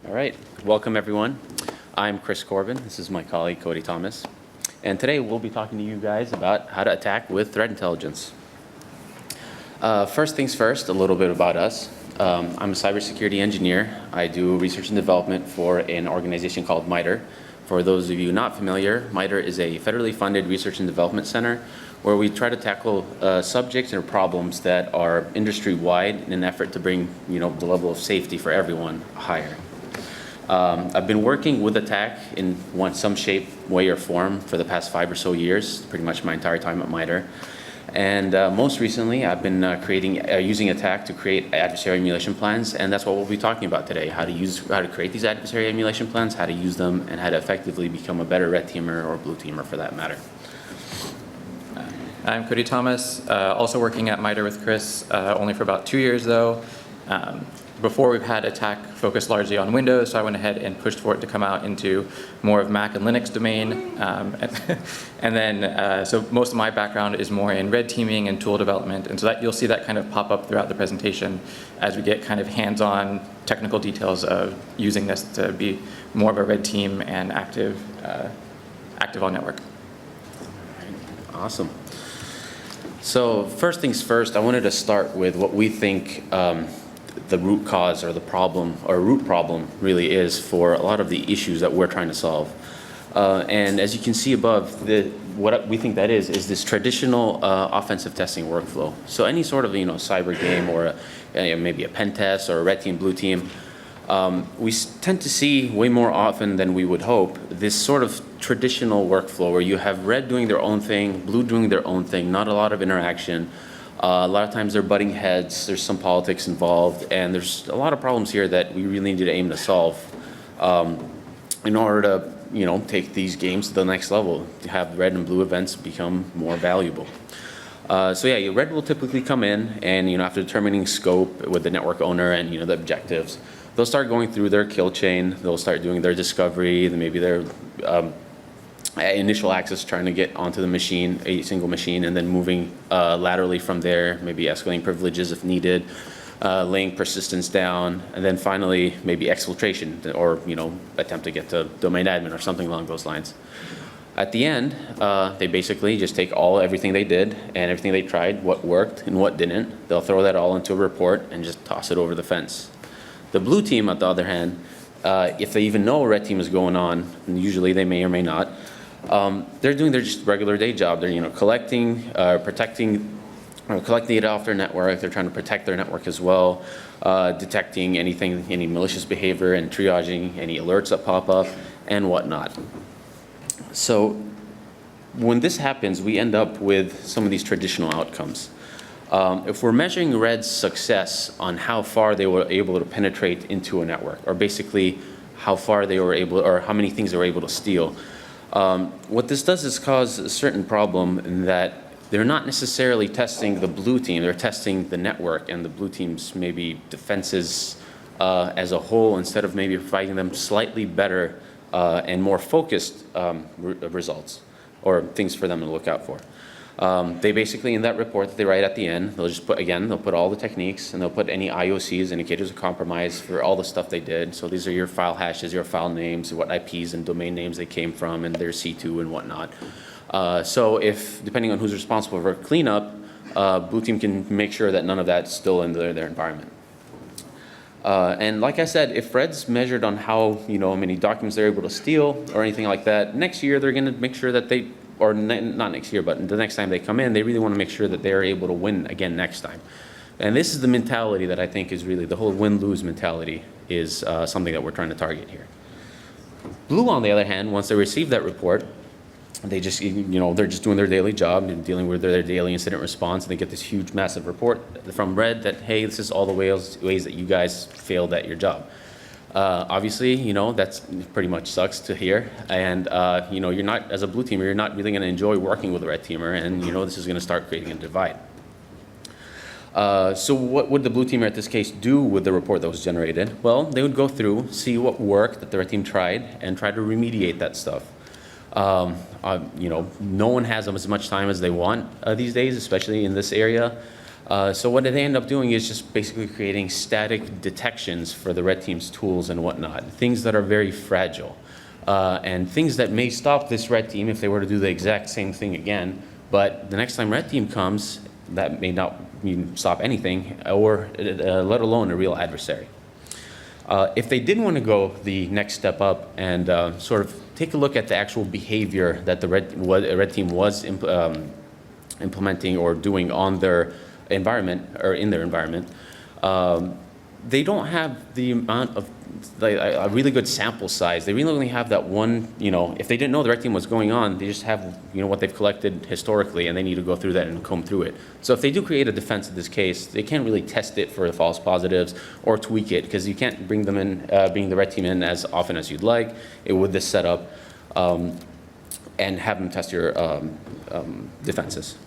All right, welcome everyone. I'm Chris Corbin. This is my colleague Cody Thomas. And today we'll be talking to you guys about how to attack with threat intelligence. First things first, a little bit about us. I'm a cybersecurity engineer. I do research and development for an organization called MITRE. For those of you not familiar, MITRE is a federally funded research and development center where we try to tackle subjects or problems that are industry-wide in an effort to bring the level of safety for everyone higher. I've been working with ATT&CKing in some shape, way, or form for the past 5 or so years, pretty much my entire time at MITRE. And most recently, I've been using ATT&CKing to create adversary emulation plans, and that's what we'll be talking about today: how to create these adversary emulation plans, how to use them, and how to effectively become a better red teamer or blue teamer for that matter. I'm Cody Thomas, also working at MITRE with Chris, only for about 2 years though. Before, we've had ATT&CKing focused largely on Windows, so I went ahead and pushed for it to come out into more of Mac and Linux domain. So most of my background is more in red teaming and tool development, and so that you'll see that kind of pop up throughout the presentation as we get kind of hands-on technical details of using this to be more of a red team and active on network. Awesome. So first things first, I wanted to start with what we think the root cause or the problem or root problem really is for a lot of the issues that we're trying to solve. And as you can see above, what we think that is this traditional offensive testing workflow. So any sort of cyber game or maybe a pen test or a red team, blue team, we tend to see way more often than we would hope this sort of traditional workflow where you have red doing their own thing, blue doing their own thing, not a lot of interaction. A lot of times they're butting heads, there's some politics involved, and there's a lot of problems here that we really need to aim to solve in order to take these games to the next level, to have red and blue events become more valuable. So yeah, red will typically come in and after determining scope with the network owner and the objectives, they'll start going through their kill chain, they'll start doing their discovery, then maybe their initial access, trying to get onto the machine, a single machine, and then moving laterally from there, maybe escalating privileges if needed, laying persistence down, and then finally maybe exfiltration or attempt to get to domain admin or something along those lines. At the end, they basically just take everything they did and everything they tried, what worked and what didn't. They'll throw that all into a report and just toss it over the fence. The blue team, on the other hand, if they even know a red team is going on, and usually they may or may not, they're doing their just regular day job. They're collecting, protecting, collecting it off their network. They're trying to protect their network as well, detecting any malicious behavior and triaging any alerts that pop up and whatnot. So when this happens, we end up with some of these traditional outcomes. If we're measuring red's success on how far they were able to penetrate into a network, or basically how far they were able, or how many things they were able to steal, what this does is cause a certain problem in that they're not necessarily testing the blue team, they're testing the network and the blue team's maybe defenses as a whole, instead of maybe providing them slightly better and more focused results or things for them to look out for. They basically, in that report that they write at the end, they'll just they'll put all the techniques and they'll put any IOCs, indicators of compromise, for all the stuff they did. So these are your file hashes, your file names, what IPs and domain names they came from, and their C2 and whatnot. So depending on who's responsible for cleanup, blue team can make sure that none of that's still in their environment. And like I said, if red's measured on how many documents they're able to steal or anything like that, next year they're going to make sure that not next year, but the next time they come in, they really want to make sure that they're able to win again next time. And this is the mentality that I think is really the whole win-lose mentality is something that we're trying to target here. Blue, on the other hand, once they receive that report, they just, they're just doing their daily job and dealing with their daily incident response, and they get this huge, massive report from red that, hey, this is all the ways that you guys failed at your job. Obviously, that's pretty much sucks to hear, and you're not, as a blue teamer, you're not really going to enjoy working with a red teamer, and this is going to start creating a divide. So what would the blue teamer at this case do with the report that was generated? Well, they would go through, see what worked that the red team tried, and try to remediate that stuff. No one has as much time as they want these days, especially in this area. So what they end up doing is just basically creating static detections for the red team's tools and whatnot, things that are very fragile, and things that may stop this red team if they were to do the exact same thing again, but the next time red team comes, that may not stop anything, or let alone a real adversary. If they didn't want to go the next step up and sort of take a look at the actual behavior that the red team was implementing or doing on their environment or in their environment, they don't have the amount of a really good sample size. They really only have that one, if they didn't know the red team was going on, they just have, what they've collected historically, and they need to go through that and comb through it. So if they do create a defense in this case, they can't really test it for the false positives or tweak it, because you can't bring them in, bring the red team in as often as you'd like with this setup, and have them test your defenses.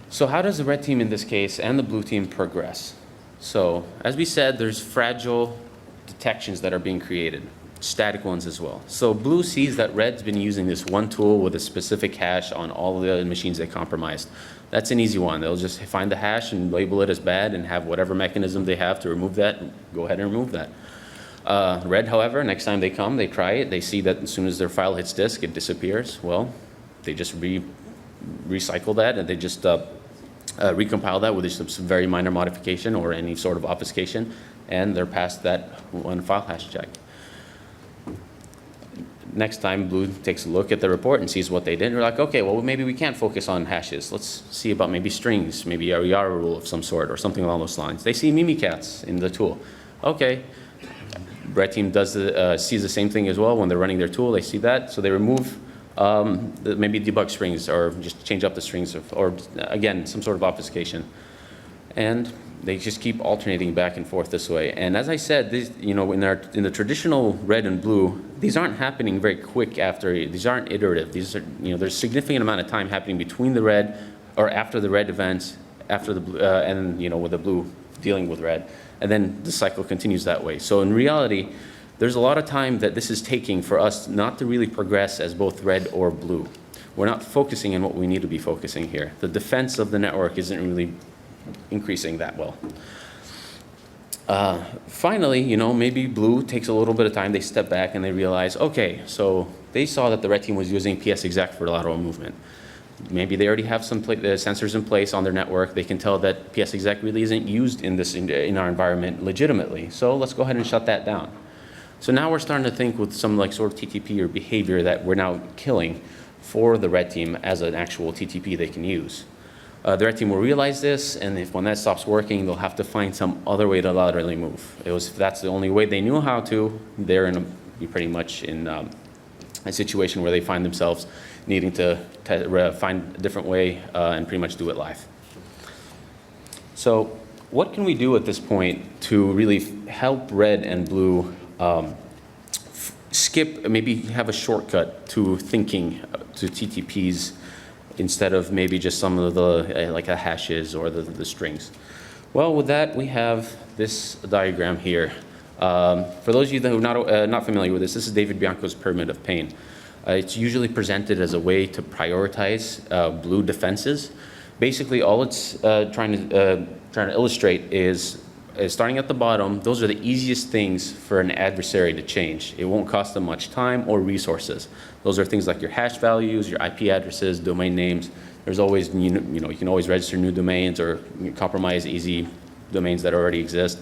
So how does the red team in this case and the blue team progress? So as we said, there's fragile detections that are being created, static ones as well. So blue sees that red's been using this one tool with a specific hash on all of the machines they compromised. That's an easy one. They'll just find the hash and label it as bad and have whatever mechanism they have to remove that, go ahead and remove that. Red, however, next time they come, they try it, they see that as soon as their file hits disk, it disappears. Well, they just recycle that, and they just recompile that with some very minor modification or any sort of obfuscation, and they're past that one file hash check. Next time, blue takes a look at the report and sees what they did. We're like, okay, well, maybe we can't focus on hashes. Let's see about maybe strings, maybe a Yara rule of some sort or something along those lines. They see Mimikatz in the tool. Okay, red team does sees the same thing as well when they're running their tool. They see that, so they remove maybe debug strings or just change up the strings, or again, some sort of obfuscation. And they just keep alternating back and forth this way. And as I said, these, in the traditional red and blue, these aren't happening very quick after, these aren't iterative. These are, there's a significant amount of time happening between the red or after the red events, after the blue, and with the blue dealing with red. And then the cycle continues that way. So in reality, there's a lot of time that this is taking for us not to really progress as both red or blue. We're not focusing on what we need to be focusing here. The defense of the network isn't really increasing that well. Finally, maybe blue takes a little bit of time. They step back and they realize, okay, so they saw that the red team was using PS-exact for lateral movement. Maybe they already have some sensors in place on their network. They can tell that PS-exact really isn't used in our environment legitimately. So let's go ahead and shut that down. So now we're starting to think with some sort of TTP or behavior that we're now killing for the red team as an actual TTP they can use. The red team will realize this, and when that stops working, they'll have to find some other way to laterally move. If that's the only way they knew how to, they're be pretty much in a situation where they find themselves needing to find a different way and pretty much do it live. So what can we do at this point to really help red and blue skip, maybe have a shortcut to thinking to TTPs instead of maybe just some of the like the hashes or the strings? Well, with that, we have this diagram here. For those of you that are not familiar with this is David Bianco's pyramid of pain. It's usually presented as a way to prioritize blue defenses. Basically, all it's trying to illustrate is starting at the bottom. Those are the easiest things for an adversary to change. It won't cost them much time or resources. Those are things like your hash values, your IP addresses, domain names. There's always, you can always register new domains or compromise easy domains that already exist.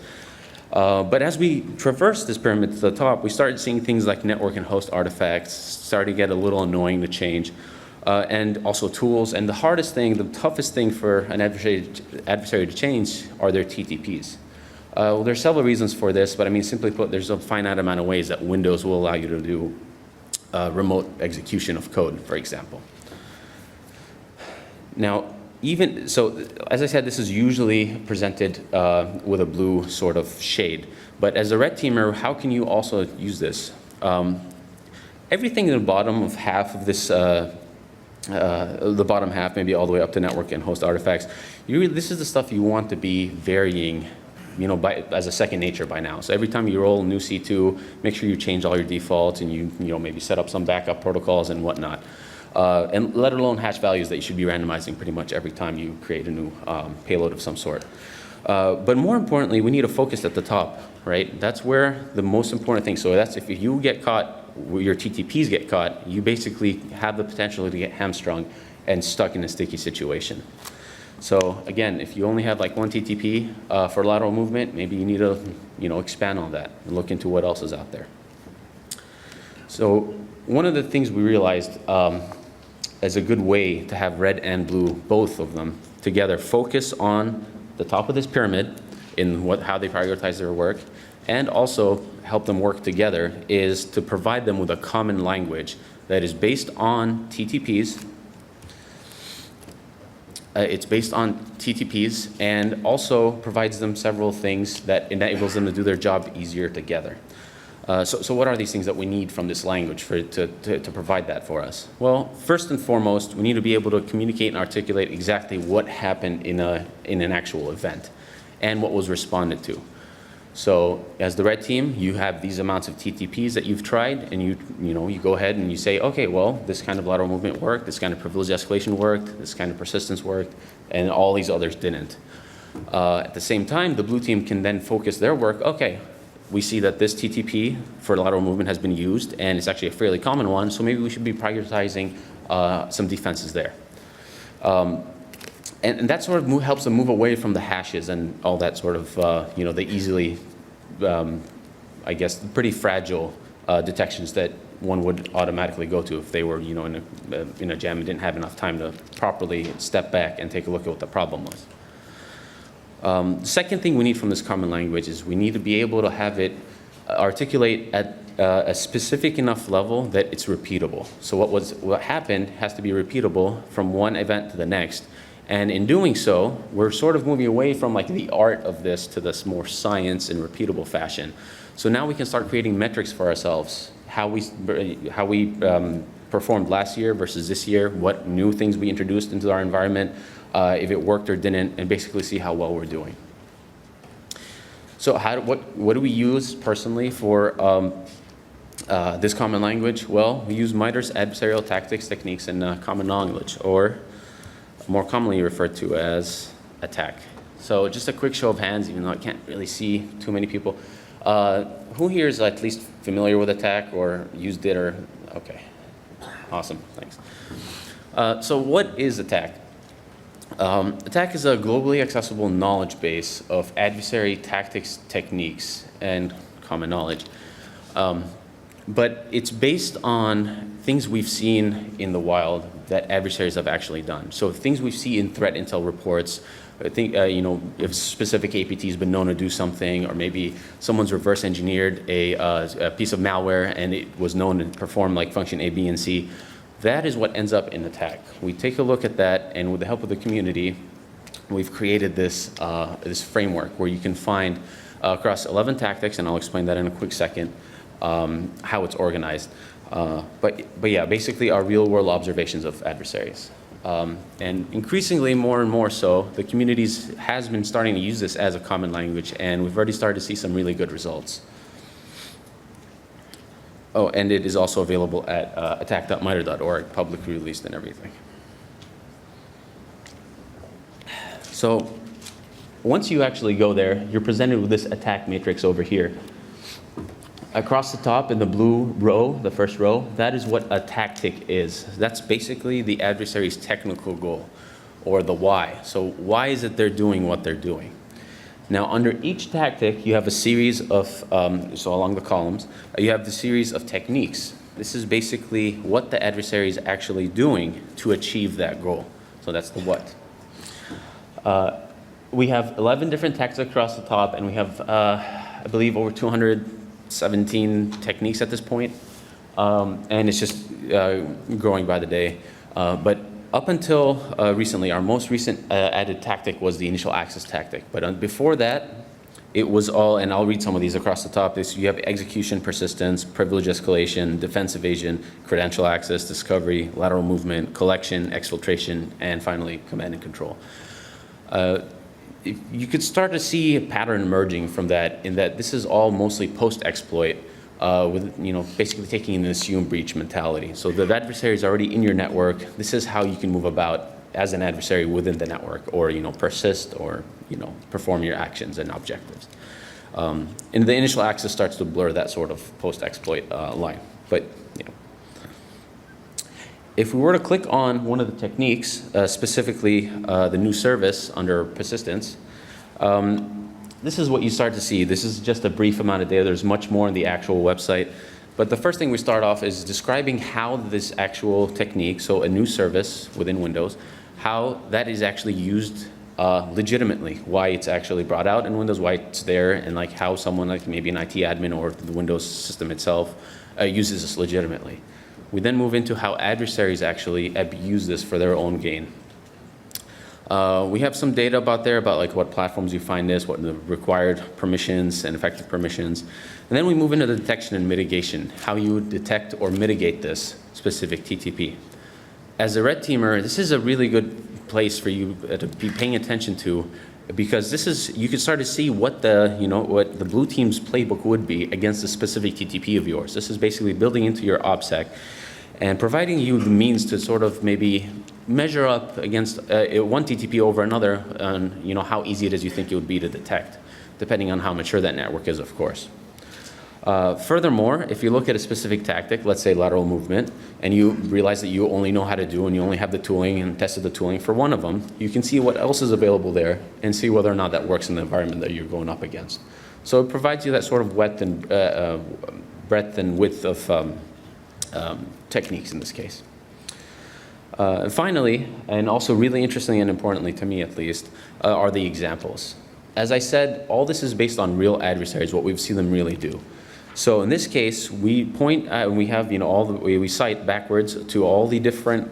But as we traverse this pyramid to the top, we started seeing things like network and host artifacts start to get a little annoying to change, and also tools. And the hardest thing, the toughest thing for an adversary to change are their TTPs. Well, there's several reasons for this, but I mean, simply put, there's a finite amount of ways that Windows will allow you to do remote execution of code, for example. Now, so, as I said, this is usually presented with a blue sort of shade. But as a red teamer, how can you also use this? Everything in the bottom of half of this, the bottom half, maybe all the way up to network and host artifacts, this is the stuff you want to be varying, as a second nature by now. So every time you roll a new C2, make sure you change all your defaults and you maybe set up some backup protocols and whatnot. and let alone hash values that you should be randomizing pretty much every time you create a new payload of some sort. But more importantly, we need a focus at the top, right? That's where the most important thing, so that's if you get caught, your TTPs get caught, you basically have the potential to get hamstrung and stuck in a sticky situation. So again, if you only have like one TTP for lateral movement, maybe you need to expand on that and look into what else is out there. So one of the things we realized as a good way to have red and blue, both of them together, focus on the top of this pyramid in how they prioritize their work, and also help them work together, is to provide them with a common language that is based on TTPs. It's based on TTPs and also provides them several things that enables them to do their job easier together. So what are these things that we need from this language to provide that for us? Well, first and foremost, we need to be able to communicate and articulate exactly what happened in an actual event and what was responded to. So as the red team, you have these amounts of TTPs that you've tried, and you go ahead and you say, okay, well, this kind of lateral movement worked, this kind of privilege escalation worked, this kind of persistence worked, and all these others didn't. At the same time, the blue team can then focus their work, okay, we see that this TTP for lateral movement has been used, and it's actually a fairly common one, so maybe we should be prioritizing some defenses there. And that sort of helps them move away from the hashes and all that sort of, the easily, I guess, pretty fragile detections that one would automatically go to if they were, in a jam and didn't have enough time to properly step back and take a look at what the problem was. The second thing we need from this common language is we need to be able to have it articulate at a specific enough level that it's repeatable. So what happened has to be repeatable from one event to the next. And in doing so, we're sort of moving away from like the art of this to this more science and repeatable fashion. So now we can start creating metrics for ourselves, how we performed last year versus this year, what new things we introduced into our environment, if it worked or didn't, and basically see how well we're doing. So what do we use personally for this common language? Well, we use MITRE's adversarial tactics, techniques, and common knowledge, or more commonly referred to as ATT&CKing. So just a quick show of hands, even though I can't really see too many people. Who here is at least familiar with ATT&CKing or used it or, okay, awesome, thanks. So what is ATT&CKing? ATT&CKing is a globally accessible knowledge base of adversary tactics, techniques, and common knowledge. But it's based on things we've seen in the wild that adversaries have actually done. So things we see in threat intel reports, I think, if specific APT has been known to do something, or maybe someone's reverse engineered a piece of malware and it was known to perform like function A, B, and C, that is what ends up in ATT&CKing. We take a look at that, and with the help of the community, we've created this, this framework where you can find across 11 tactics, and I'll explain that in a quick second, how it's organized. But yeah, basically our real world observations of adversaries. And increasingly more and more so, the communities has been starting to use this as a common language, and we've already started to see some really good results. Oh, and it is also available at attack.mitre.org, publicly released and everything. So once you actually go there, you're presented with this attack matrix over here. Across the top in the blue row, the first row, that is what a tactic is. That's basically the adversary's technical goal, or the why. So why is it they're doing what they're doing? Now, under each tactic, you have a series of, so along the columns, you have the series of techniques. This is basically what the adversary is actually doing to achieve that goal. So that's the what. We have 11 different tactics across the top, and we have, I believe, over 217 techniques at this point. And it's just growing by the day. But up until recently, our most recent added tactic was the initial access tactic. But before that, it was all, and I'll read some of these across the top. You have execution, persistence, privilege escalation, defense evasion, credential access, discovery, lateral movement, collection, exfiltration, and finally command and control. You could start to see a pattern emerging from that, in that this is all mostly post-exploit, with, basically taking an assume breach mentality. So the adversary is already in your network. This is how you can move about as an adversary within the network, or, persist, or, perform your actions and objectives. And the initial access starts to blur that sort of post-exploit line. But, if we were to click on one of the techniques, specifically the new service under persistence, this is what you start to see. This is just a brief amount of data. There's much more on the actual website. But the first thing we start off is describing how this actual technique, so a new service within Windows, how that is actually used legitimately, why it's actually brought out in Windows, why it's there, and like how someone like maybe an IT admin or the Windows system itself uses this legitimately. We then move into how adversaries actually abuse this for their own gain. We have some data about like what platforms you find this, what the required permissions and effective permissions. And then we move into the detection and mitigation, how you would detect or mitigate this specific TTP. As a red teamer, this is a really good place for you to be paying attention to, because this is, you can start to see what the, what the blue team's playbook would be against a specific TTP of yours. This is basically building into your OPSEC and providing you the means to sort of maybe measure up against one TTP over another, and how easy it is you think it would be to detect, depending on how mature that network is, of course. Furthermore, if you look at a specific tactic, let's say lateral movement, and you realize that you only know how to do and you only have the tooling and tested the tooling for one of them, you can see what else is available there and see whether or not that works in the environment that you're going up against. So it provides you that sort of breadth and width of techniques in this case. And finally, and also really interestingly and importantly to me at least, are the examples. As I said, all this is based on real adversaries, what we've seen them really do. So in this case, we point at, we have, we cite backwards to all the different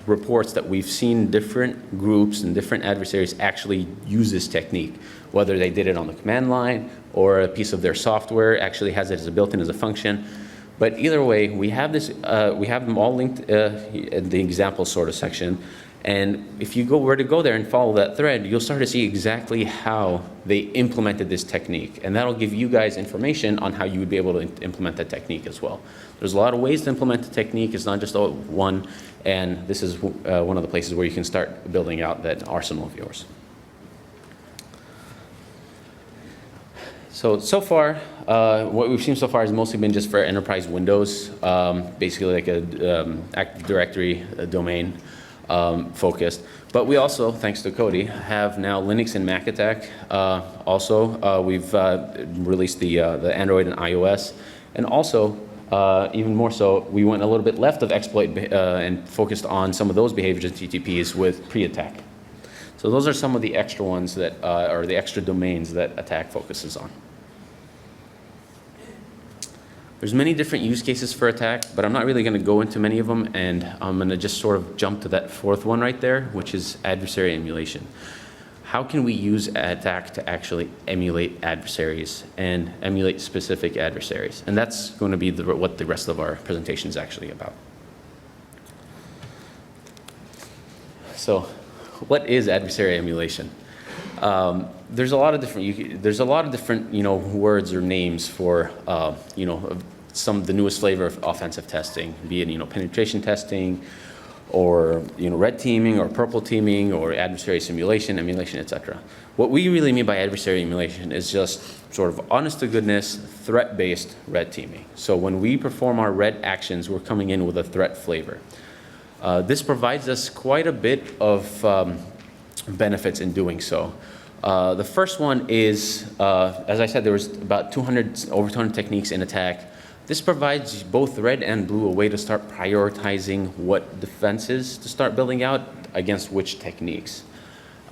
reports that we've seen different groups and different adversaries actually use this technique, whether they did it on the command line or a piece of their software actually has it as a built-in as a function. But either way, we have this, we have them all linked in the example sort of section. And if you were to go there and follow that thread, you'll start to see exactly how they implemented this technique. And that'll give you guys information on how you would be able to implement that technique as well. There's a lot of ways to implement the technique. It's not just one. And this is one of the places where you can start building out that arsenal of yours. So far, what we've seen so far has mostly been just for enterprise Windows, basically like a Active Directory domain focused. But we also, thanks to Cody, have now Linux and Mac attack. Also, we've released the Android and iOS. And also, even more so, we went a little bit left of exploit and focused on some of those behaviors and TTPs with pre-attack. So those are some of the extra ones that are the extra domains that attack focuses on. There's many different use cases for attack, but I'm not really going to go into many of them, and I'm going to just sort of jump to that fourth one right there, which is adversary emulation. How can we use attack to actually emulate adversaries and emulate specific adversaries? And that's going to be what the rest of our presentation is actually about. So, what is adversary emulation? There's a lot of different, words or names for, some of the newest flavor of offensive testing, be it, penetration testing, or, red teaming, or purple teaming, or adversary simulation, emulation, etc. What we really mean by adversary emulation is just sort of honest-to-goodness, threat-based red teaming. So when we perform our red actions, we're coming in with a threat flavor. This provides us quite a bit of benefits in doing so. The first one is, as I said, there was about over 200 techniques in attack. This provides both red and blue a way to start prioritizing what defenses to start building out against which techniques.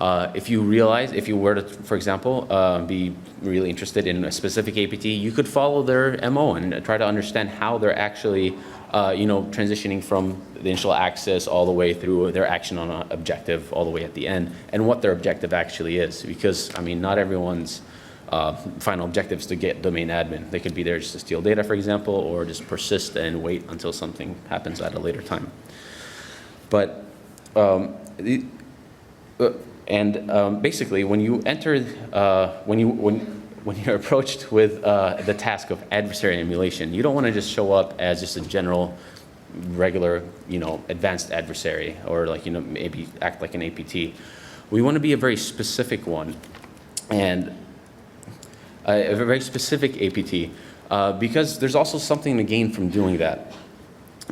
If you were to, for example, be really interested in a specific APT, you could follow their MO and try to understand how they're actually transitioning from the initial access all the way through their action on an objective all the way at the end, and what their objective actually is. Because, not everyone's final objective is to get domain admin. They could be there just to steal data, for example, or just persist and wait until something happens at a later time. But, basically, when you enter, when you're approached with the task of adversary emulation, you don't want to just show up as just a general, regular, advanced adversary, or like, maybe act like an APT. We want to be a very specific one, and a very specific APT, because there's also something to gain from doing that.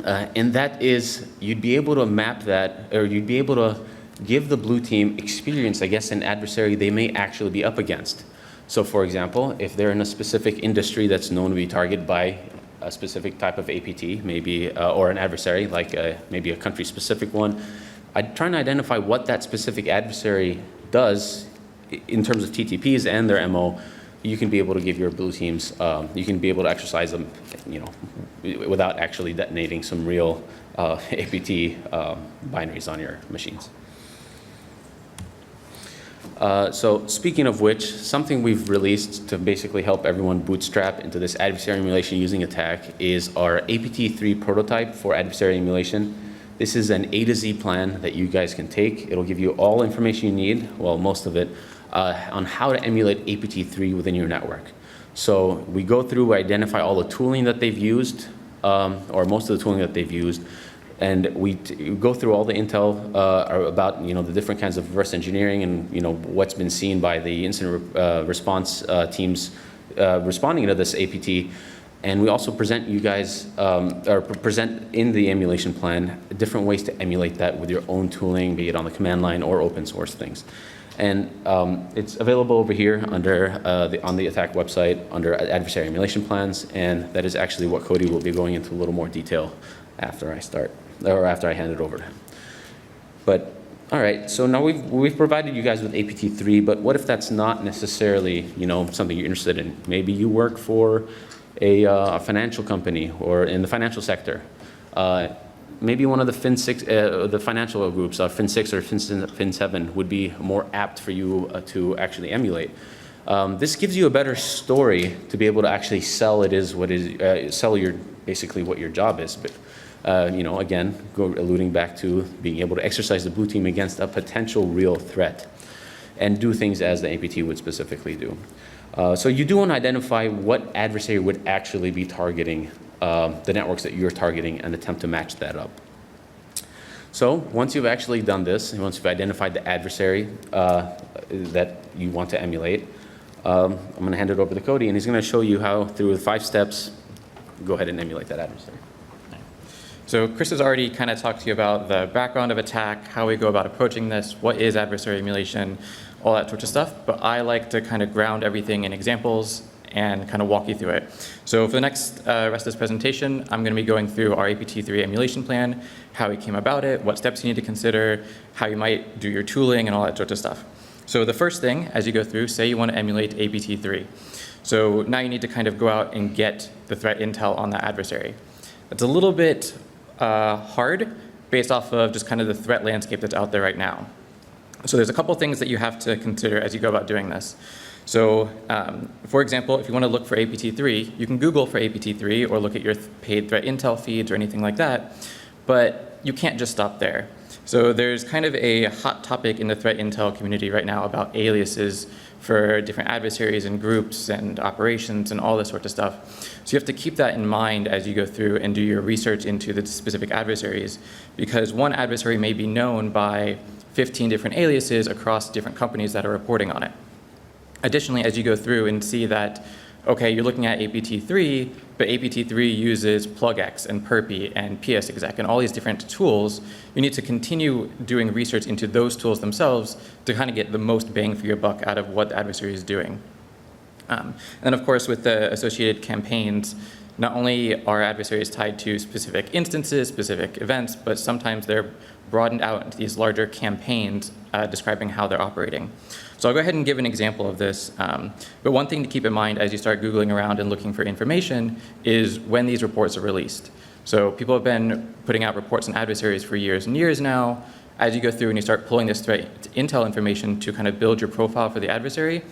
And that is, you'd be able to map that, or you'd be able to give the blue team experience against an adversary they may actually be up against. So for example, if they're in a specific industry that's known to be targeted by a specific type of APT, maybe, or an adversary, like maybe a country-specific one, I'd try and identify what that specific adversary does in terms of TTPs and their MO. You can be able to give your blue teams, you can be able to exercise them, without actually detonating some real APT binaries on your machines. So speaking of which, something we've released to basically help everyone bootstrap into this adversary emulation using ATT&CK is our APT3 prototype for adversary emulation. This is an A to Z plan that you guys can take. It'll give you all information you need, well, most of it, on how to emulate APT3 within your network. So we go through, we identify all the tooling that they've used, or most of the tooling that they've used, and we go through all the intel about the different kinds of reverse engineering and what's been seen by the incident response teams responding to this APT. And we also present you guys, or present in the emulation plan, different ways to emulate that with your own tooling, be it on the command line or open source things. And it's available over here under on the ATT&CK website under adversary emulation plans, and that is actually what Cody will be going into a little more detail after I start, or after I hand it over to him. But all right, so now we've provided you guys with APT3, but what if that's not necessarily something you're interested in? Maybe you work for a financial company or in the financial sector. Maybe one of the the financial groups, Fin6 or Fin7, would be more apt for you to actually emulate. This gives you a better story to be able to actually sell sell basically what your job is. But again, alluding back to being able to exercise the blue team against a potential real threat, and do things as the APT would specifically do. So you do want to identify what adversary would actually be targeting the networks that you're targeting and attempt to match that up. So once you've actually done this, and once you've identified the adversary that you want to emulate, I'm going to hand it over to Cody, and he's going to show you how, through 5 steps, go ahead and emulate that adversary. So Chris has already kind of talked to you about the background of ATT&CK, how we go about approaching this, what is adversary emulation, all that sort of stuff. But I like to kind of ground everything in examples and kind of walk you through it. So for the next rest of this presentation, I'm going to be going through our APT3 emulation plan, how we came about it, what steps you need to consider, how you might do your tooling, and all that sort of stuff. So the first thing, as you go through, say you want to emulate APT3. So now you need to kind of go out and get the threat intel on that adversary. It's a little bit hard based off of just kind of the threat landscape that's out there right now. So there's a couple things that you have to consider as you go about doing this. So for example, if you want to look for APT3, you can Google for APT3 or look at your paid threat intel feeds or anything like that, but you can't just stop there. So there's kind of a hot topic in the threat intel community right now about aliases for different adversaries and groups and operations and all this sort of stuff. So you have to keep that in mind as you go through and do your research into the specific adversaries, because one adversary may be known by 15 different aliases across different companies that are reporting on it. Additionally, as you go through and see that, okay, you're looking at APT3, but APT3 uses plugx and PRP and PSExec and all these different tools, you need to continue doing research into those tools themselves to kind of get the most bang for your buck out of what the adversary is doing. And of course, with the associated campaigns, not only are adversaries tied to specific instances, specific events, but sometimes they're broadened out into these larger campaigns describing how they're operating. So I'll go ahead and give an example of this. But one thing to keep in mind as you start Googling around and looking for information is when these reports are released. So people have been putting out reports on adversaries for years and years now. As you go through and you start pulling this threat intel information to kind of build your profile for the adversary,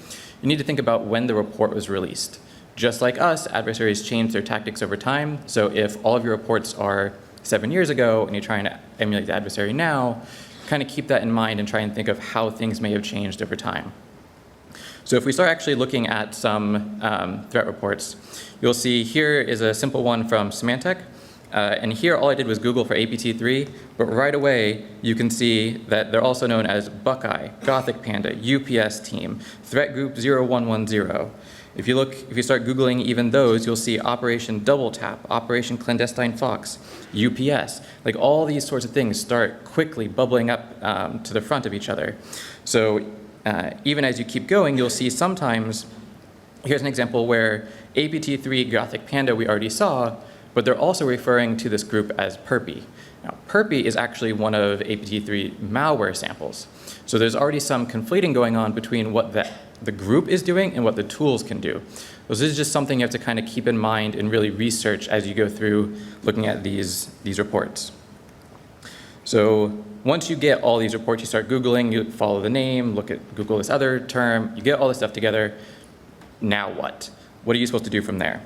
you need to think about when the report was released. Just like us, adversaries change their tactics over time. So if all of your reports are 7 years ago and you're trying to emulate the adversary now, kind of keep that in mind and try and think of how things may have changed over time. So if we start actually looking at some threat reports, you'll see here is a simple one from Symantec. And here all I did was Google for APT3, but right away you can see that they're also known as Buckeye, Gothic Panda, UPS Team, Threat Group 0110. If you start Googling even those, you'll see Operation Double Tap, Operation Clandestine Fox, UPS. Like all these sorts of things start quickly bubbling up to the front of each other. So even as you keep going, you'll see sometimes, here's an example where APT3 Gothic Panda we already saw, but they're also referring to this group as P.E. Now, P.E is actually one of APT3 malware samples. So there's already some conflating going on between what the group is doing and what the tools can do. So this is just something you have to kind of keep in mind and really research as you go through looking at these reports. So once you get all these reports, you start Googling, you follow the name, Google this other term, you get all this stuff together. Now what? What are you supposed to do from there?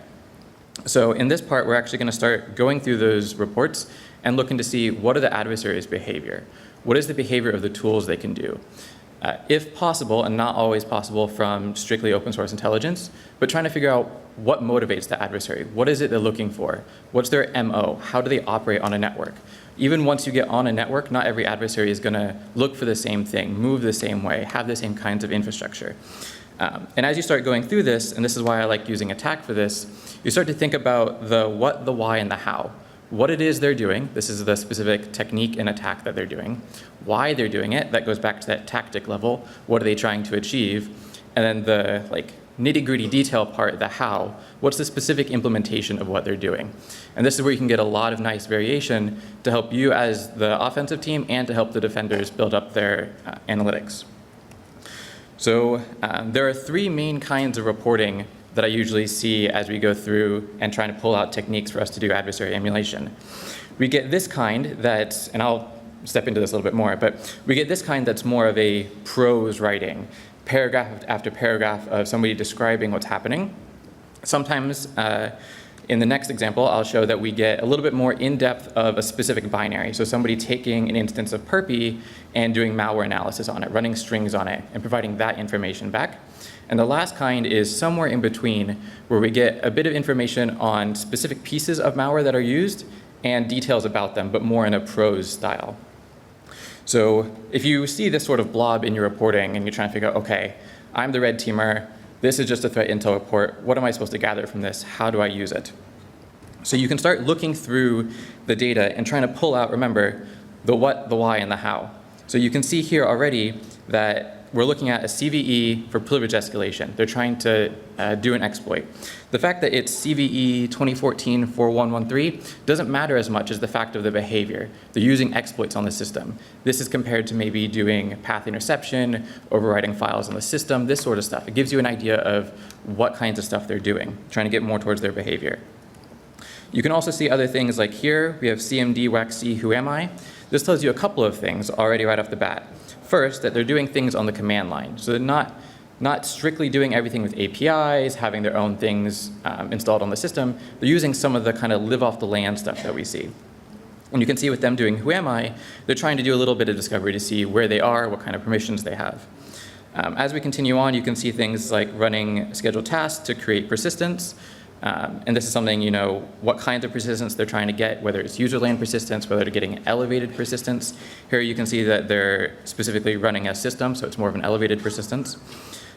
So in this part, we're actually going to start going through those reports and looking to see what are the adversaries' behavior. What is the behavior of the tools they can do? If possible, and not always possible from strictly open source intelligence, but trying to figure out what motivates the adversary. What is it they're looking for? What's their MO? How do they operate on a network? Even once you get on a network, not every adversary is going to look for the same thing, move the same way, have the same kinds of infrastructure. And as you start going through this, and this is why I like using attack for this, you start to think about the what, the why, and the how. What it is they're doing, this is the specific technique and attack that they're doing. Why they're doing it, that goes back to that tactic level. What are they trying to achieve? And then the nitty-gritty detail part, the how. What's the specific implementation of what they're doing? And this is where you can get a lot of nice variation to help you as the offensive team and to help the defenders build up their analytics. So there are three main kinds of reporting that I usually see as we go through and trying to pull out techniques for us to do adversary emulation. We get this kind that, and I'll step into this a little bit more, but we get this kind that's more of a prose writing, paragraph after paragraph of somebody describing what's happening. Sometimes in the next example, I'll show that we get a little bit more in-depth of a specific binary. So somebody taking an instance of P.E and doing malware analysis on it, running strings on it, and providing that information back. And the last kind is somewhere in between, where we get a bit of information on specific pieces of malware that are used and details about them, but more in a prose style. So if you see this sort of blob in your reporting and you're trying to figure out, okay, I'm the red teamer, this is just a threat intel report, what am I supposed to gather from this? How do I use it? So you can start looking through the data and trying to pull out, remember, the what, the why, and the how. So you can see here already that we're looking at a CVE for privilege escalation. They're trying to do an exploit. The fact that it's CVE 2014-4113 doesn't matter as much as the fact of the behavior. They're using exploits on the system. This is compared to maybe doing path interception, overwriting files on the system, this sort of stuff. It gives you an idea of what kinds of stuff they're doing, trying to get more towards their behavior. You can also see other things like here, we have CMD WAC-C who am I? This tells you a couple of things already right off the bat. First, that they're doing things on the command line. So they're not strictly doing everything with APIs, having their own things installed on the system. They're using some of the kind of live off the land stuff that we see. And you can see with them doing who am I, they're trying to do a little bit of discovery to see where they are, what kind of permissions they have. As we continue on, you can see things like running scheduled tasks to create persistence. And this is something, what kinds of persistence they're trying to get, whether it's user land persistence, whether they're getting elevated persistence. Here you can see that they're specifically running a system, so it's more of an elevated persistence.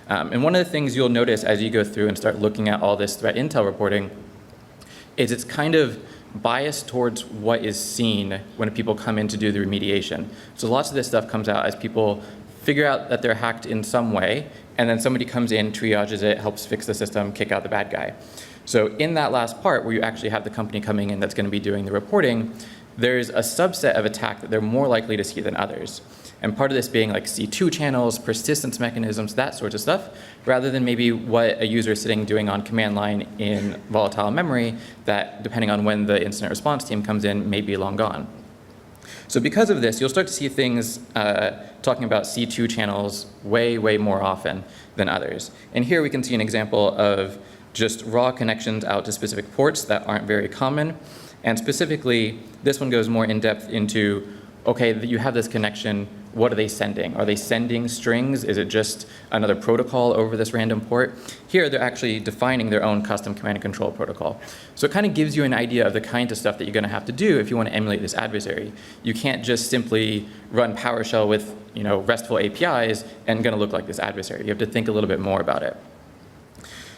And one of the things you'll notice as you go through and start looking at all this threat intel reporting is it's kind of biased towards what is seen when people come in to do the remediation. So lots of this stuff comes out as people figure out that they're hacked in some way, and then somebody comes in, triages it, helps fix the system, kick out the bad guy. So in that last part where you actually have the company coming in that's going to be doing the reporting, there's a subset of attack that they're more likely to see than others. And part of this being like C2 channels, persistence mechanisms, that sort of stuff, rather than maybe what a user is sitting doing on command line in volatile memory that, depending on when the incident response team comes in, may be long gone. So because of this, you'll start to see things talking about C2 channels way, way more often than others. And here we can see an example of just raw connections out to specific ports that aren't very common. And specifically, this one goes more in depth into, okay, you have this connection, what are they sending? Are they sending strings? Is it just another protocol over this random port? Here, they're actually defining their own custom command and control protocol. So it kind of gives you an idea of the kind of stuff that you're going to have to do if you want to emulate this adversary. You can't just simply run PowerShell with RESTful APIs and going to look like this adversary. You have to think a little bit more about it.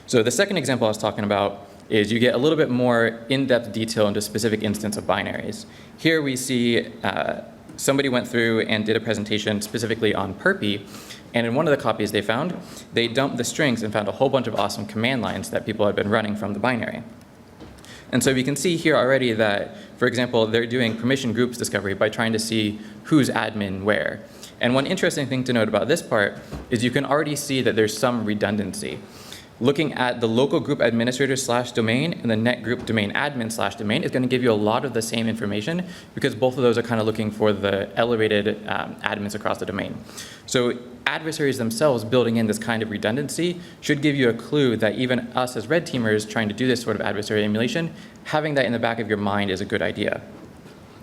So the second example I was talking about is you get a little bit more in-depth detail into a specific instance of binaries. Here we see somebody went through and did a presentation specifically on H.O.P.E, and in one of the copies they found, they dumped the strings and found a whole bunch of awesome command lines that people had been running from the binary. And so we can see here already that, for example, they're doing permission groups discovery by trying to see who's admin where. And one interesting thing to note about this part is you can already see that there's some redundancy. Looking at the local group administrator / domain and the net group domain admin / domain is going to give you a lot of the same information because both of those are kind of looking for the elevated admins across the domain. So adversaries themselves building in this kind of redundancy should give you a clue that even us as red teamers trying to do this sort of adversary emulation, having that in the back of your mind is a good idea.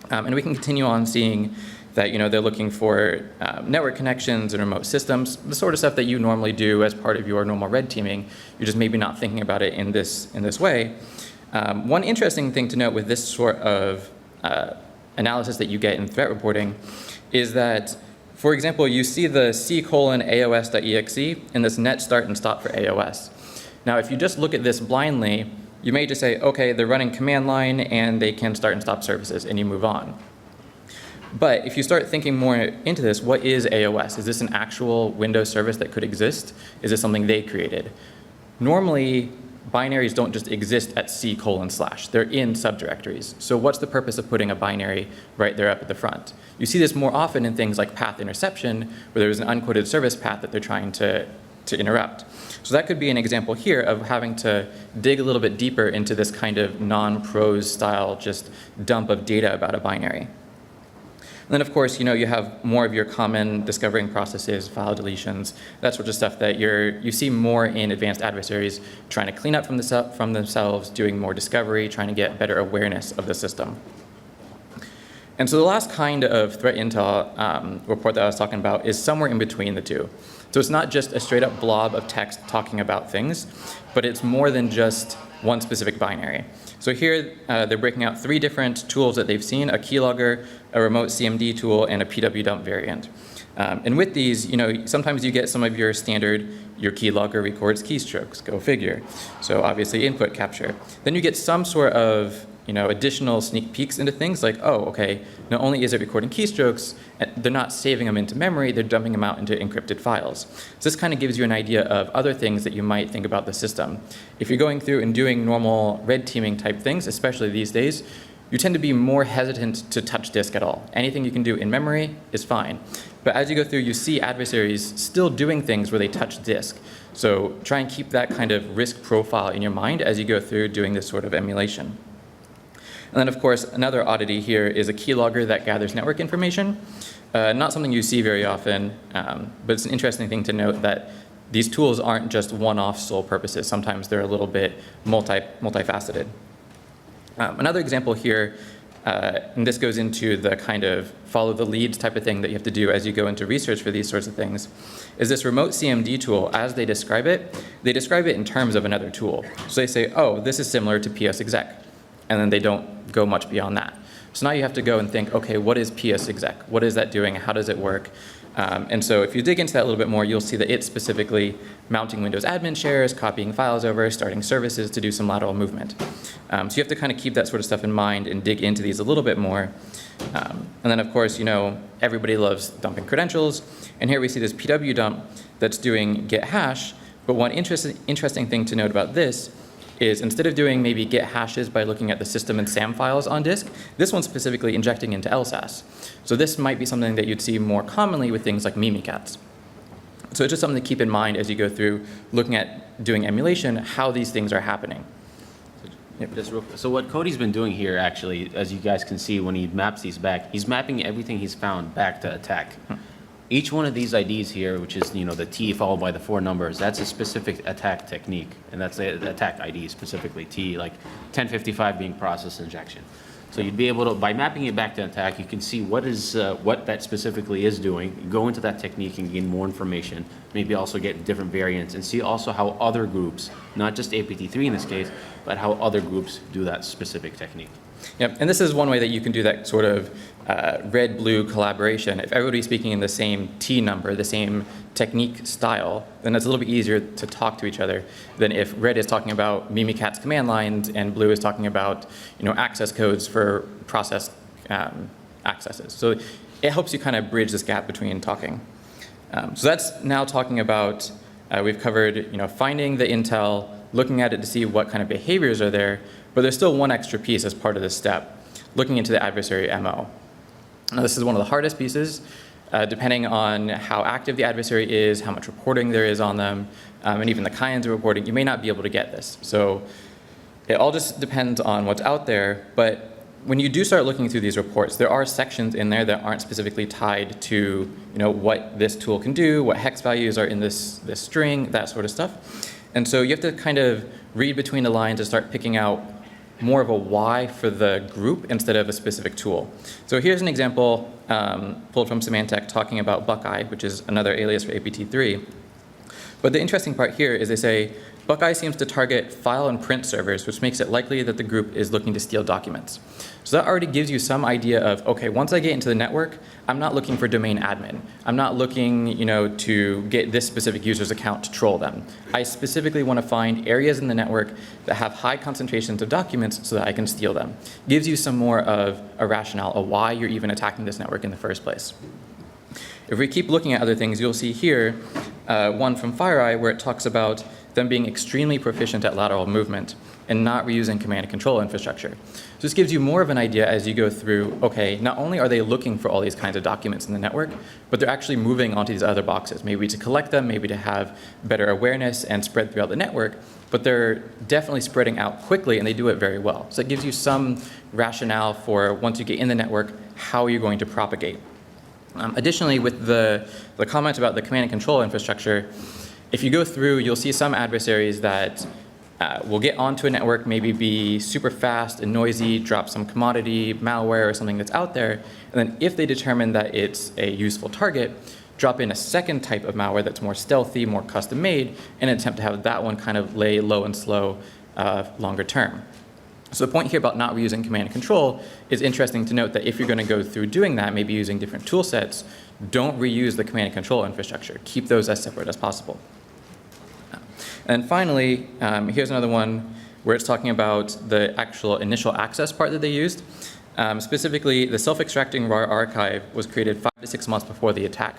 And we can continue on seeing that they're looking for network connections and remote systems, the sort of stuff that you normally do as part of your normal red teaming. You're just maybe not thinking about it in this way. One interesting thing to note with this sort of analysis that you get in threat reporting is that, for example, you see the c::aos.exe in this net start and stop for AOS. Now, if you just look at this blindly, you may just say, okay, they're running command line and they can start and stop services, and you move on. But if you start thinking more into this, what is AOS? Is this an actual Windows service that could exist? Is this something they created? Normally, binaries don't just exist at c:/. They're in subdirectories. So what's the purpose of putting a binary right there up at the front? You see this more often in things like path interception, where there's an unquoted service path that they're trying to interrupt. So that could be an example here of having to dig a little bit deeper into this kind of non-prose style just dump of data about a binary. And then, of course, you have more of your common discovering processes, file deletions, that sort of stuff that you see more in advanced adversaries trying to clean up from themselves, doing more discovery, trying to get better awareness of the system. And so the last kind of threat intel report that I was talking about is somewhere in between the two. So it's not just a straight up blob of text talking about things, but it's more than just one specific binary. So here they're breaking out 3 different tools that they've seen: a keylogger, a remote CMD tool, and a PWDump variant. And with these, sometimes you get some of your standard, your keylogger records keystrokes, go figure. So obviously input capture. Then you get some sort of additional sneak peeks into things like, oh, okay, not only is it recording keystrokes, they're not saving them into memory, they're dumping them out into encrypted files. So this kind of gives you an idea of other things that you might think about the system. If you're going through and doing normal red teaming type things, especially these days, you tend to be more hesitant to touch disk at all. Anything you can do in memory is fine. But as you go through, you see adversaries still doing things where they touch disk. So try and keep that kind of risk profile in your mind as you go through doing this sort of emulation. And then, of course, another oddity here is a keylogger that gathers network information. Not something you see very often, but it's an interesting thing to note that these tools aren't just one-off sole purposes. Sometimes they're a little bit multifaceted. Another example here, and this goes into the kind of follow the leads type of thing that you have to do as you go into research for these sorts of things, is this remote CMD tool. As they describe it in terms of another tool. So they say, oh, this is similar to PS.exec. And then they don't go much beyond that. So now you have to go and think, okay, what is PS.exec? What is that doing? How does it work? And so if you dig into that a little bit more, you'll see that it's specifically mounting Windows admin shares, copying files over, starting services to do some lateral movement. So you have to kind of keep that sort of stuff in mind and dig into these a little bit more. And then, of course, everybody loves dumping credentials. And here we see this PWDump that's doing get hash. But one interesting thing to note about this is instead of doing maybe get hashes by looking at the system and SAM files on disk, this one's specifically injecting into LSASS. So this might be something that you'd see more commonly with things like Mimikatz. So it's just something to keep in mind as you go through looking at doing emulation, how these things are happening. Yep. So what Cody's been doing here, actually, as you guys can see when he maps these back, he's mapping everything he's found back to attack. Each one of these IDs here, which is the T followed by the 4 numbers, that's a specific attack technique, and that's the attack ID specifically T, like 1055 being process injection. So you'd be able to, by mapping it back to attack, you can see what that specifically is doing, go into that technique and gain more information, maybe also get different variants, and see also how other groups, not just APT3 in this case, but how other groups do that specific technique. Yep, and this is one way that you can do that sort of red-blue collaboration. If everybody's speaking in the same T number, the same technique style, then it's a little bit easier to talk to each other than if red is talking about Mimikatz command lines and blue is talking about, access codes for process accesses. So it helps you kind of bridge this gap between talking. So that's now talking about, we've covered, finding the intel, looking at it to see what kind of behaviors are there, but there's still one extra piece as part of this step, looking into the adversary MO. Now, this is one of the hardest pieces, depending on how active the adversary is, how much reporting there is on them, and even the kinds of reporting, you may not be able to get this. So it all just depends on what's out there, but when you do start looking through these reports, there are sections in there that aren't specifically tied to what this tool can do, what hex values are in this string, that sort of stuff. And so you have to kind of read between the lines and start picking out more of a why for the group instead of a specific tool. So here's an example pulled from Symantec talking about Buckeye, which is another alias for APT3. But the interesting part here is they say, Buckeye seems to target file and print servers, which makes it likely that the group is looking to steal documents. So that already gives you some idea of, okay, once I get into the network, I'm not looking for domain admin. I'm not looking, to get this specific user's account to troll them. I specifically want to find areas in the network that have high concentrations of documents so that I can steal them. Gives you some more of a rationale of why you're even attacking this network in the first place. If we keep looking at other things, you'll see here one from FireEye where it talks about them being extremely proficient at lateral movement and not reusing command and control infrastructure. So this gives you more of an idea as you go through, okay, not only are they looking for all these kinds of documents in the network, but they're actually moving onto these other boxes, maybe to collect them, maybe to have better awareness and spread throughout the network, but they're definitely spreading out quickly and they do it very well. So it gives you some rationale for once you get in the network, how you're going to propagate. Additionally, with the comment about the command and control infrastructure, if you go through, you'll see some adversaries that will get onto a network, maybe be super fast and noisy, drop some commodity malware or something that's out there, and then if they determine that it's a useful target, drop in a second type of malware that's more stealthy, more custom made, and attempt to have that one kind of lay low and slow longer term. So the point here about not reusing command and control is interesting to note that if you're going to go through doing that, maybe using different tool sets, don't reuse the command and control infrastructure. Keep those as separate as possible. And finally, here's another one where it's talking about the actual initial access part that they used. Specifically, the self-extracting RAR archive was created 5 to 6 months before the attack.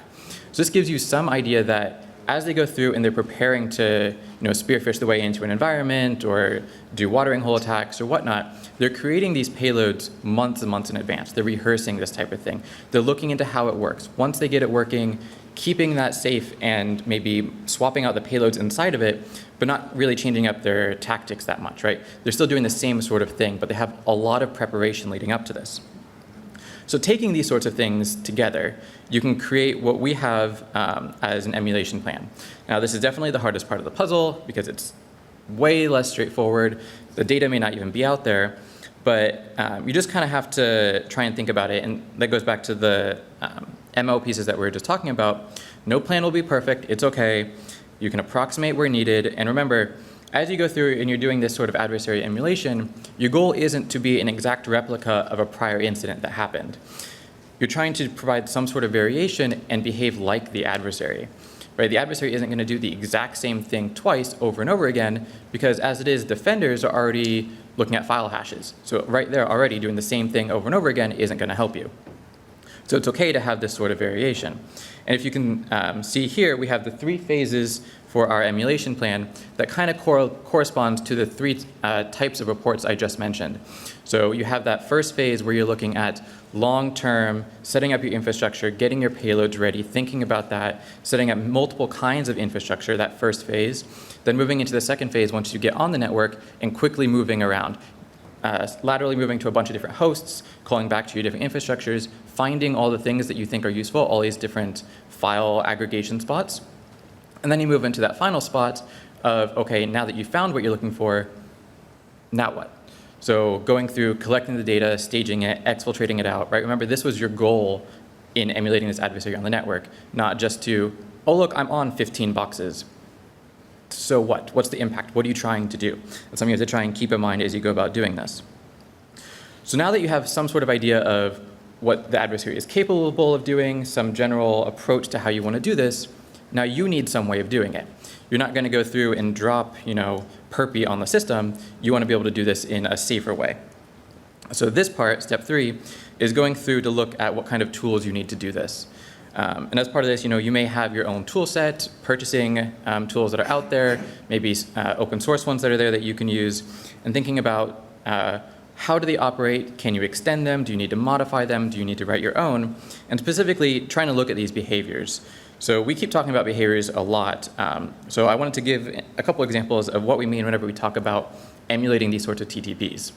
So this gives you some idea that as they go through and they're preparing to spearfish the way into an environment or do watering hole attacks or whatnot, they're creating these payloads months and months in advance. They're rehearsing this type of thing. They're looking into how it works. Once they get it working, keeping that safe and maybe swapping out the payloads inside of it, but not really changing up their tactics that much, right? They're still doing the same sort of thing, but they have a lot of preparation leading up to this. So taking these sorts of things together, you can create what we have as an emulation plan. Now, this is definitely the hardest part of the puzzle because it's way less straightforward. The data may not even be out there, but you just kind of have to try and think about it. And that goes back to the MO pieces that we were just talking about. No plan will be perfect. It's okay. You can approximate where needed. And remember, as you go through and you're doing this sort of adversary emulation, your goal isn't to be an exact replica of a prior incident that happened. You're trying to provide some sort of variation and behave like the adversary. Right? The adversary isn't going to do the exact same thing twice over and over again because as it is, defenders are already looking at file hashes. So right there already doing the same thing over and over again isn't going to help you. So it's okay to have this sort of variation. And if you can see here, we have the 3 phases for our emulation plan that kind of corresponds to the 3 types of reports I just mentioned. So you have that first phase where you're looking at long-term, setting up your infrastructure, getting your payloads ready, thinking about that, setting up multiple kinds of infrastructure, that first phase. Then moving into the second phase once you get on the network and quickly moving around. Laterally moving to a bunch of different hosts, calling back to your different infrastructures, finding all the things that you think are useful, all these different file aggregation spots. And then you move into that final spot of, okay, now that you've found what you're looking for, now what? So going through, collecting the data, staging it, exfiltrating it out, right? Remember, this was your goal in emulating this adversary on the network, not just to, oh, look, I'm on 15 boxes. So what? What's the impact? What are you trying to do? That's something you have to try and keep in mind as you go about doing this. So now that you have some sort of idea of what the adversary is capable of doing, some general approach to how you want to do this, now you need some way of doing it. You're not going to go through and drop, P.E on the system. You want to be able to do this in a safer way. So this part, step 3, is going through to look at what kind of tools you need to do this. And as part of this, you may have your own tool set, purchasing tools that are out there, maybe open source ones that are there that you can use, and thinking about how do they operate? Can you extend them? Do you need to modify them? Do you need to write your own? And specifically, trying to look at these behaviors. So we keep talking about behaviors a lot. So I wanted to give a couple examples of what we mean whenever we talk about emulating these sorts of TTPs,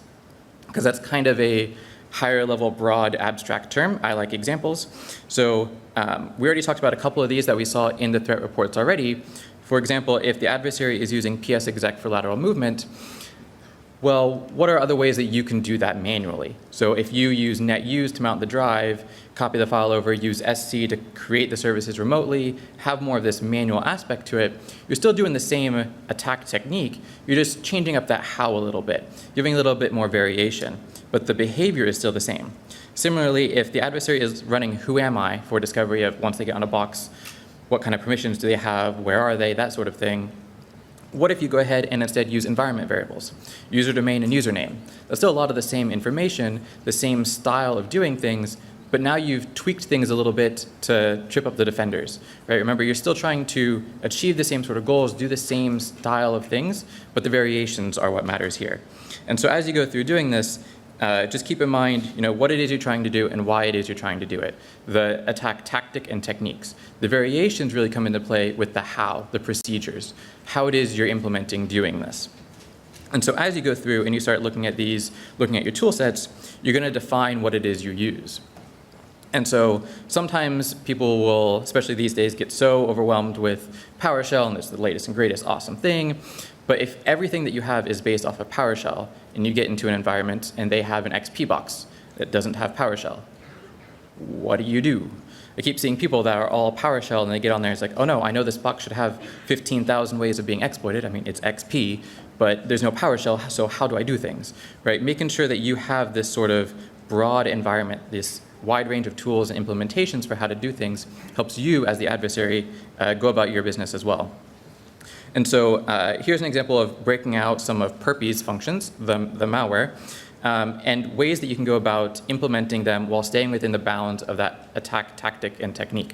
because that's kind of a higher level, broad, abstract term. I like examples. So we already talked about a couple of these that we saw in the threat reports already. For example, if the adversary is using ps_exec for lateral movement, well, what are other ways that you can do that manually? So if you use netuse to mount the drive, copy the file over, use SC to create the services remotely, have more of this manual aspect to it, you're still doing the same attack technique. You're just changing up that how a little bit, giving a little bit more variation, but the behavior is still the same. Similarly, if the adversary is running who am I for discovery of once they get on a box, what kind of permissions do they have, where are they, that sort of thing. What if you go ahead and instead use environment variables, user domain and username? That's still a lot of the same information, the same style of doing things, but now you've tweaked things a little bit to trip up the defenders, right? Remember, you're still trying to achieve the same sort of goals, do the same style of things, but the variations are what matters here. And so as you go through doing this, just keep in mind, what it is you're trying to do and why it is you're trying to do it. The attack tactic and techniques. The variations really come into play with the how, the procedures, how it is you're implementing doing this. And so as you go through and you start looking at these, looking at your tool sets, you're going to define what it is you use. And so sometimes people will, especially these days, get so overwhelmed with PowerShell and it's the latest and greatest awesome thing. But if everything that you have is based off of PowerShell and you get into an environment and they have an XP box that doesn't have PowerShell, what do? I keep seeing people that are all PowerShell and they get on there, it's like, oh no, I know this box should have 15,000 ways of being exploited. I mean, it's XP, but there's no PowerShell, so how do I do things, right? Making sure that you have this sort of broad environment, this wide range of tools and implementations for how to do things helps you as the adversary go about your business as well. And so here's an example of breaking out some of P.E.'s functions, the malware, and ways that you can go about implementing them while staying within the bounds of that attack tactic and technique.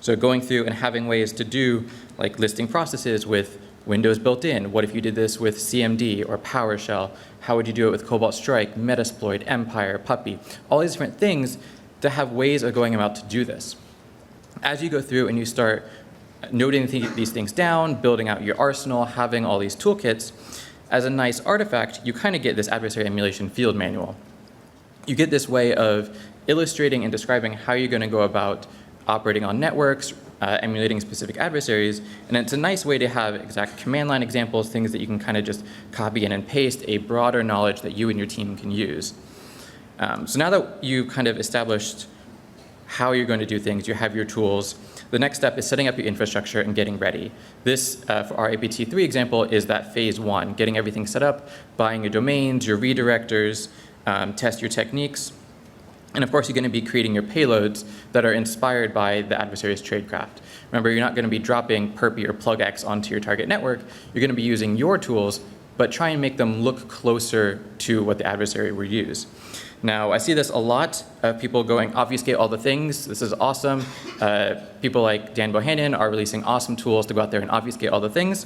So going through and having ways to do like listing processes with Windows built in. What if you did this with CMD or PowerShell? How would you do it with Cobalt Strike, Metasploit, Empire, P.E.? All these different things to have ways of going about to do this. As you go through and you start noting these things down, building out your arsenal, having all these toolkits, as a nice artifact, you kind of get this adversary emulation field manual. You get this way of illustrating and describing how you're going to go about operating on networks, emulating specific adversaries, and it's a nice way to have exact command line examples, things that you can kind of just copy in and paste, a broader knowledge that you and your team can use. So now that you kind of established how you're going to do things, you have your tools, the next step is setting up your infrastructure and getting ready. This, for our APT3 example, is that phase 1, getting everything set up, buying your domains, your redirectors, test your techniques, and of course you're going to be creating your payloads that are inspired by the adversary's tradecraft. Remember, you're not going to be dropping P.E or plugx onto your target network. You're going to be using your tools, but try and make them look closer to what the adversary will use. Now, I see this a lot of people going, obfuscate all the things. This is awesome. People like Dan Bohannon are releasing awesome tools to go out there and obfuscate all the things.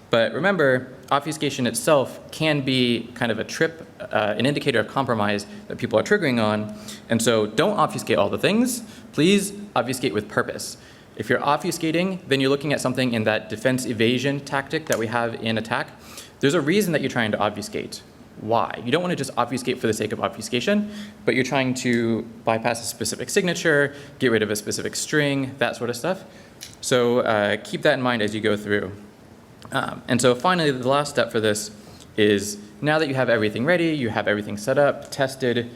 But remember, obfuscation itself can be kind of a trip, an indicator of compromise that people are triggering on. And so don't obfuscate all the things. Please obfuscate with purpose. If you're obfuscating, then you're looking at something in that defense evasion tactic that we have in attack. There's a reason that you're trying to obfuscate. Why? You don't want to just obfuscate for the sake of obfuscation, but you're trying to bypass a specific signature, get rid of a specific string, that sort of stuff. So keep that in mind as you go through. And so finally, the last step for this is now that you have everything ready, you have everything set up, tested,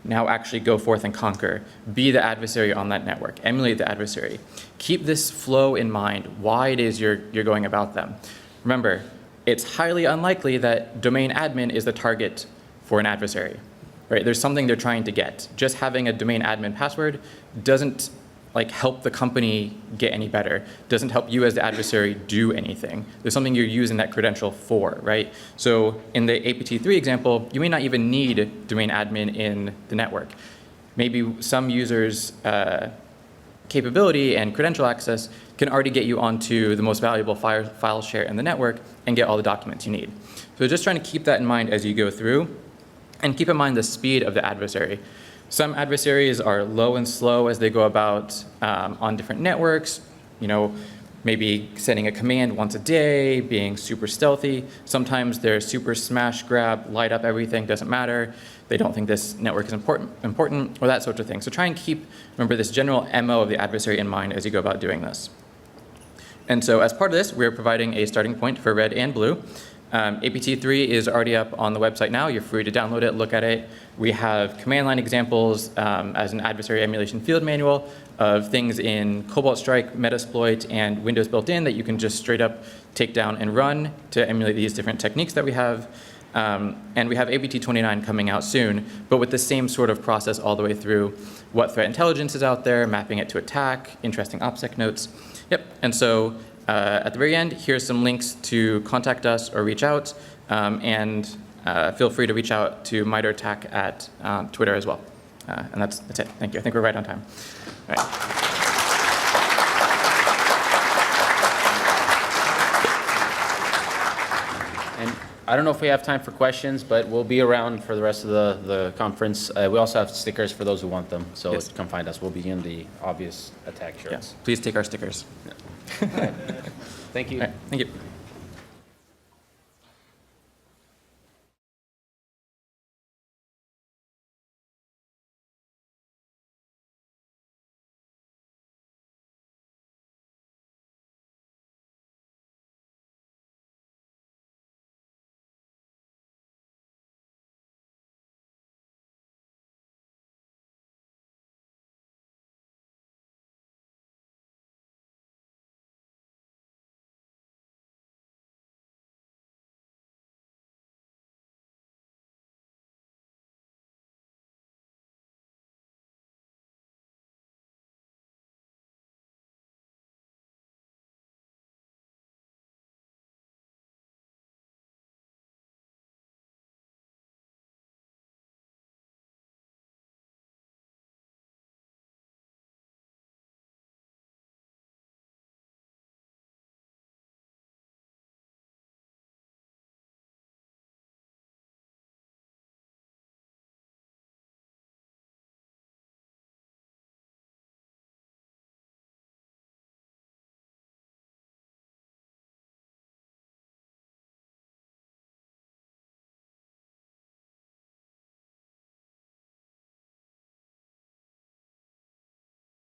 now actually go forth and conquer. Be the adversary on that network. Emulate the adversary. Keep this flow in mind, why it is you're going about them. Remember, it's highly unlikely that domain admin is the target for an adversary. Right? There's something they're trying to get. Just having a domain admin password doesn't help the company get any better. Doesn't help you as the adversary do anything. There's something you're using that credential for, right? So in the APT3 example, you may not even need domain admin in the network. Maybe some users' capability and credential access can already get you onto the most valuable file share in the network and get all the documents you need. So just trying to keep that in mind as you go through, and keep in mind the speed of the adversary. Some adversaries are low and slow as they go about on different networks, maybe sending a command once a day, being super stealthy. Sometimes they're super smash, grab, light up everything, doesn't matter. They don't think this network is important, or that sort of thing. So try and remember this general MO of the adversary in mind as you go about doing this. And so as part of this, we're providing a starting point for red and blue. APT3 is already up on the website now. You're free to download it, look at it. We have command line examples as an adversary emulation field manual of things in Cobalt Strike, Metasploit, and Windows built in that you can just straight up take down and run to emulate these different techniques that we have. And we have APT29 coming out soon, but with the same sort of process all the way through what threat intelligence is out there, mapping it to attack, interesting OPSEC notes. Yep, and so at the very end, here's some links to contact us or reach out, and feel free to reach out to MITRE Attack at Twitter as well. And that's it. Thank you. I think we're right on time. All right. And I don't know if we have time for questions, but we'll be around for the rest of the conference. We also have stickers for those who want them, so Yes. come find us. We'll be in the obvious attack shirts. Yeah. Please take our stickers. Thank you. All right. Thank you.